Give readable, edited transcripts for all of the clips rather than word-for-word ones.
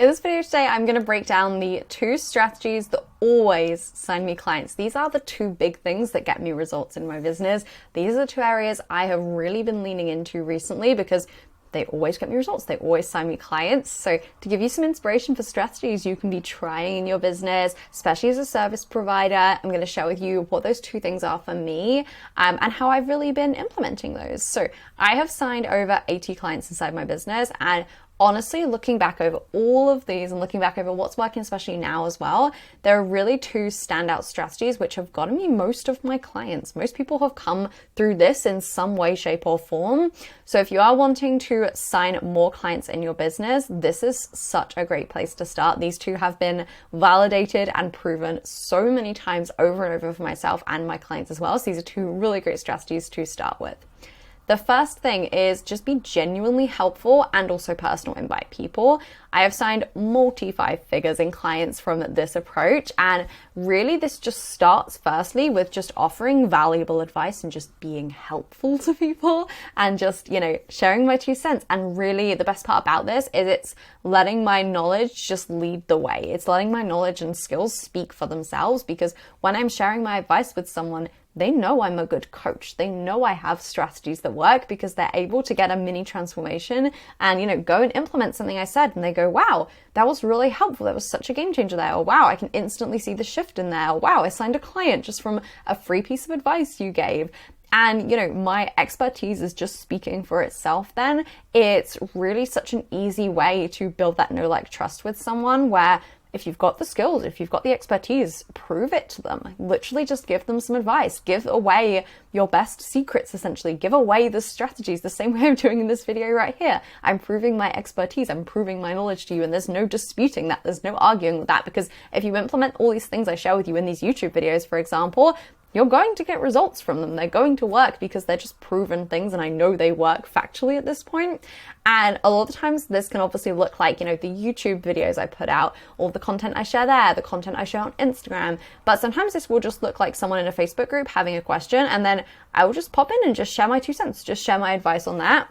In this video today, I'm going to break down the 2 strategies that always sign me clients. These are the 2 big things that get me results in my business. These are the 2 areas I have really been leaning into recently because they always get me results. They always sign me clients. So to give you some inspiration for strategies you can be trying in your business, especially as a service provider, I'm going to share with you what those 2 things are for me and how I've really been implementing those. So I have signed over 80 clients inside my business, and honestly, looking back over all of these and looking back over what's working, especially now as well, there are really 2 standout strategies which have gotten me most of my clients. Most people have come through this in some way, shape, or form. So if you are wanting to sign more clients in your business, this is such a great place to start. These 2 have been validated and proven so many times over and over for myself and my clients as well. So these are 2 really great strategies to start with. The first thing is just be genuinely helpful and also personal. Invite people. I have signed multi-5 figures in clients from this approach, and really this just starts firstly with just offering valuable advice and just being helpful to people and just, sharing my 2 cents. And really the best part about this is it's letting my knowledge just lead the way. It's letting my knowledge and skills speak for themselves, because when I'm sharing my advice with someone, they know I'm a good coach. They know I have strategies that work because they're able to get a mini transformation and, go and implement something I said, and they go, wow, that was really helpful. That was such a game changer there. Or wow, I can instantly see the shift in there. Or wow, I signed a client just from a free piece of advice you gave. And, my expertise is just speaking for itself then. It's really such an easy way to build that know, like, trust with someone, where if you've got the skills, if you've got the expertise, prove it to them. Literally just give them some advice. Give away your best secrets, essentially. Give away the strategies the same way I'm doing in this video right here. I'm proving my expertise. I'm proving my knowledge to you, and there's no disputing that. There's no arguing with that, because if you implement all these things I share with you in these YouTube videos, for example, you're going to get results from them. They're going to work because they're just proven things, and I know they work factually at this point. And a lot of the times this can obviously look like, the YouTube videos I put out, all the content I share there, the content I share on Instagram. But sometimes this will just look like someone in a Facebook group having a question, and then I will just pop in and just share my 2 cents, just share my advice on that.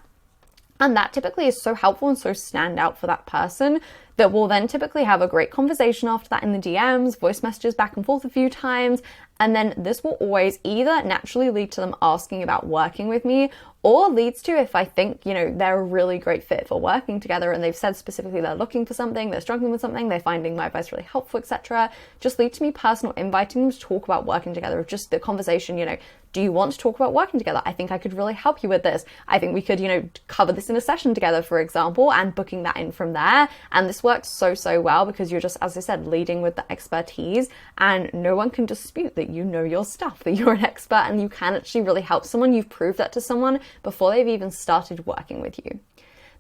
And that typically is so helpful and so stand out for that person that we'll then typically have a great conversation after that in the DMs, voice messages back and forth a few times. And then this will always either naturally lead to them asking about working with me, or leads to, if I think, they're a really great fit for working together and they've said specifically they're looking for something, they're struggling with something, they're finding my advice really helpful, etc. Just lead to me personal inviting them to talk about working together, just the conversation, do you want to talk about working together? I think I could really help you with this. I think we could, cover this in a session together, for example, and booking that in from there. And this works so well because you're just, as I said, leading with the expertise, and no one can dispute that you know your stuff, that you're an expert and you can actually really help someone. You've proved that to someone before they've even started working with you.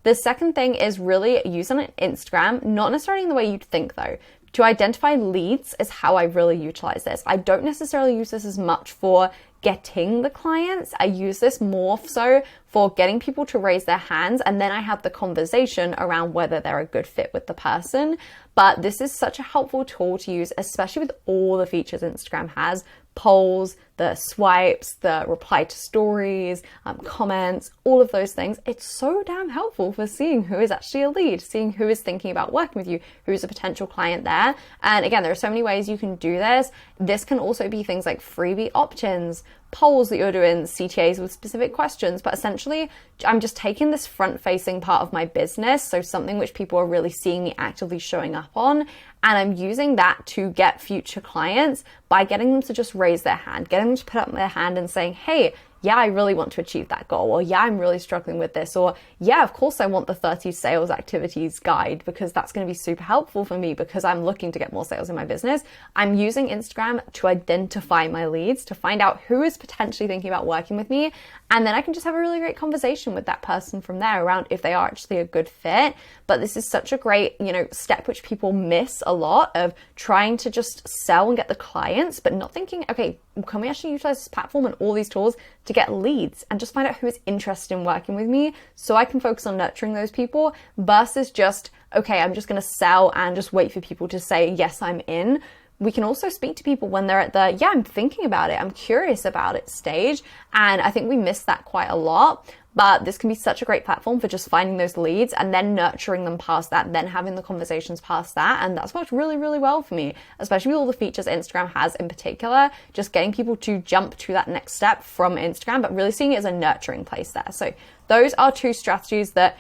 The second thing is really using Instagram, not necessarily in the way you'd think though. To identify leads is how I really utilize this. I don't necessarily use this as much for getting the clients. I use this more so for getting people to raise their hands, and then I have the conversation around whether they're a good fit with the person. But this is such a helpful tool to use, especially with all the features Instagram has: polls, the swipes, the reply to stories, comments, all of those things. It's so damn helpful for seeing who is actually a lead, seeing who is thinking about working with you, who's a potential client there. And again, there are so many ways you can do this. This can also be things like freebie opt-ins, polls that you're doing, CTAs with specific questions, but essentially I'm just taking this front-facing part of my business, so something which people are really seeing me actively showing up on, and I'm using that to get future clients by getting them to just raise their hand, getting them to put up their hand and saying, hey, yeah, I really want to achieve that goal, or yeah, I'm really struggling with this, or yeah, of course I want the 30 sales activities guide because that's going to be super helpful for me because I'm looking to get more sales in my business. I'm using Instagram to identify my leads, to find out who is potentially thinking about working with me, and then I can just have a really great conversation with that person from there around if they are actually a good fit. But this is such a great, step which people miss a lot, of trying to just sell and get the clients, but not thinking, okay, can we actually utilize this platform and all these tools to get leads and just find out who is interested in working with me so I can focus on nurturing those people versus just, okay, I'm just going to sell and just wait for people to say, yes, I'm in. We can also speak to people when they're at the, I'm thinking about it, I'm curious about it stage. And I think we miss that quite a lot. but this can be such a great platform for just finding those leads and then nurturing them past that, then having the conversations past that. And that's worked really, really well for me, especially with all the features Instagram has in particular, just getting people to jump to that next step from Instagram, but really seeing it as a nurturing place there. So those are 2 strategies that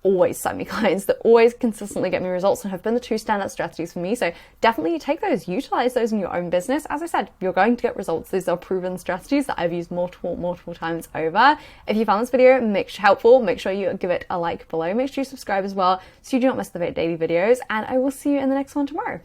always sign me clients, that always consistently get me results, and have been the 2 standout strategies for me. So definitely take those, utilize those in your own business. As I said, you're going to get results. These are proven strategies that I've used multiple times over. If you found this video helpful, make sure you give it a like below. Make sure you subscribe as well so you do not miss the daily videos, and I will see you in the next one tomorrow.